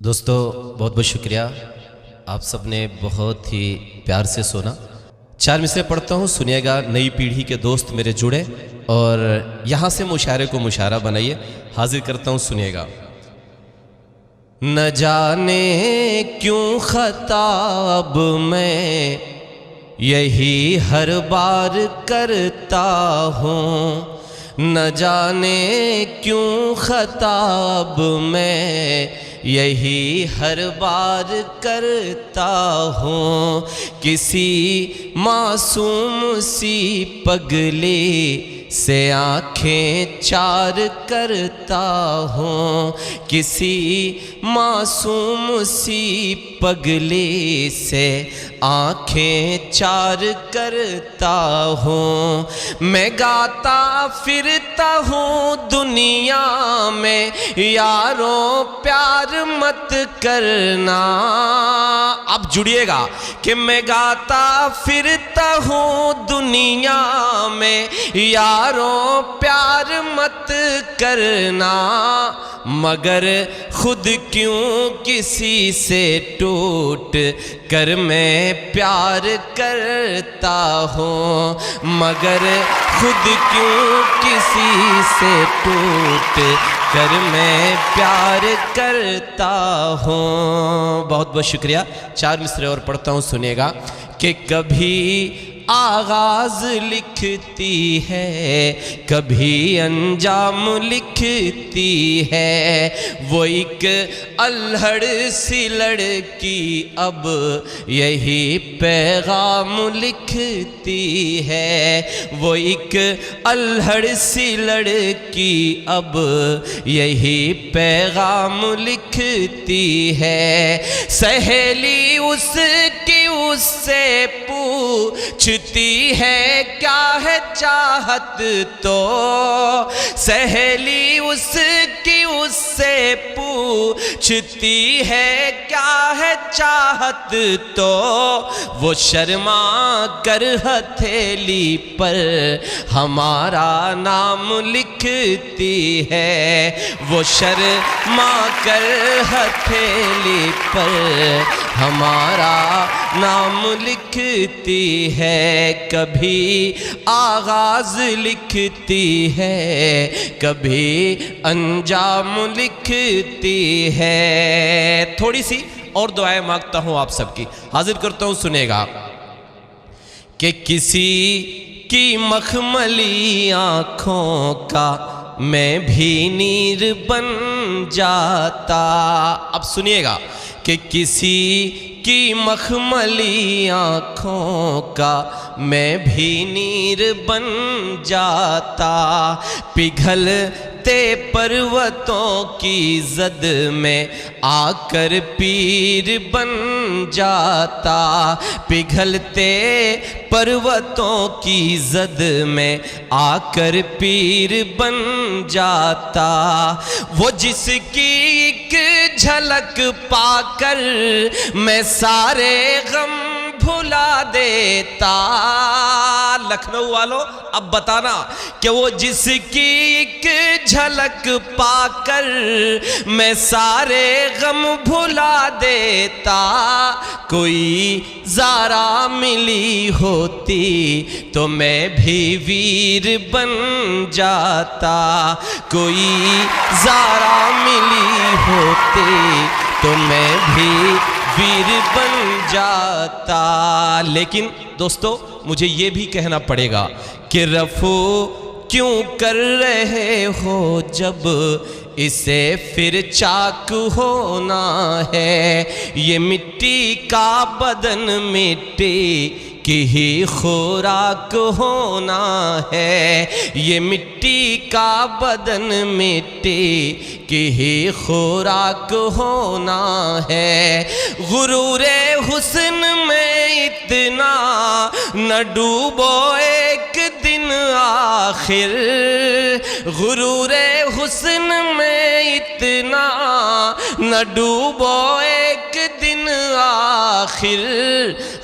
دوستو بہت بہت شکریہ، آپ سب نے بہت ہی پیار سے سنا۔ 4 مصرعے پڑھتا ہوں، سنیے گا۔ نئی پیڑھی کے دوست میرے جڑے اور یہاں سے مشاعرے کو مشاعرہ بنائیے۔ حاضر کرتا ہوں، سنیے گا۔ نہ جانے کیوں خطاب میں یہی ہر بار کرتا ہوں، نہ جانے کیوں خطاب میں یہی ہر بار کرتا ہوں، کسی معصوم سی پگلی سے آنکھیں چار کرتا ہوں، کسی معصوم سی پگلی سے آنکھیں چار کرتا ہوں۔ میں گاتا پھرتا ہوں دنیا میں، یاروں پیار مت کرنا۔ اب جڑیے گا کہ میں گاتا پھرتا ہوں دنیا میں، یاروں پیار مت کرنا، مگر خود کیوں کسی سے ٹوٹ کر میں پیار کرتا ہوں، مگر خود کیوں کسی سے ٹوٹ کر میں پیار کرتا ہوں۔ بہت بہت شکریہ۔ 4 مصرعے اور پڑھتا ہوں، سنیے گا کہ کبھی آغاز لکھتی ہے، کبھی انجام لکھتی ہے، وہ ایک الہڑ سی لڑکی اب یہی پیغام لکھتی ہے، وہ ایک الہڑ سی لڑکی اب یہی پیغام لکھتی ہے۔ سہیلی اس کی اس سے پوچھتی ہے کیا ہے چاہت تو، سہیلی اس کی اس سے پوچھتی ہے کیا ہے چاہت تو، وہ شرما کر ہتھیلی پر ہمارا نام لکھتی ہے، وہ شرما کر ہتھیلی پر ہمارا نام لکھتی ہے۔ کبھی آغاز لکھتی ہے، کبھی انجام لکھتی ہے۔ تھوڑی سی اور دعائیں مانگتا ہوں آپ سب کی، حاضر کرتا ہوں، سنے گا کہ کسی کی مخملی آنکھوں کا میں بھی نیر بن جاتا۔ اب سنیے گا کہ کسی کی مخملی آنکھوں کا میں بھی نیر بن جاتا، پگھلتے پروتوں کی زد میں آ کر پیر بن جاتا، پگھلتے پروتوں کی زد میں آ کر پیر بن جاتا، وہ جس کی ایک جھلک پا کر میں سارے غم بھلا دیتا۔ لکھنؤ والوں اب بتانا کہ وہ جس کی ایک جھلک پا کر میں سارے غم بھلا دیتا، کوئی زارا ملی ہوتی تو میں بھی ویر بن جاتا، کوئی زارا ملی ہوتی تو میں بھی ویر بن جاتا۔ لیکن دوستو مجھے یہ بھی کہنا پڑے گا کہ رفو کیوں کر رہے ہو جب اسے پھر چاک ہونا ہے، یہ مٹی کا بدن مٹی کی ہی خوراک ہونا ہے، یہ مٹی کا بدن مٹی کی ہی خوراک ہونا ہے۔ غرور حسن میں اتنا نہ ڈوبو ایک دن آخر، غرور حسن میں اتنا نہ ڈوبو ایک دن آخر،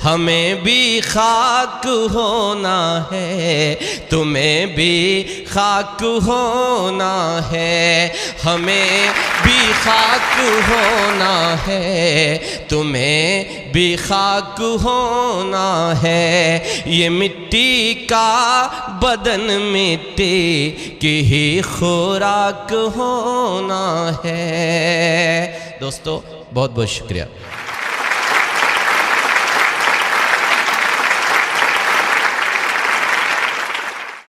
ہمیں بھی خاک ہونا ہے، تمہیں بھی خاک ہونا ہے، ہمیں بھی خاک ہونا ہے، تمہیں بھی خاک ہونا ہے، یہ مٹی کا بدن مٹی کی ہی خوراک ہونا ہے۔ دوستو بہت بہت شکریہ۔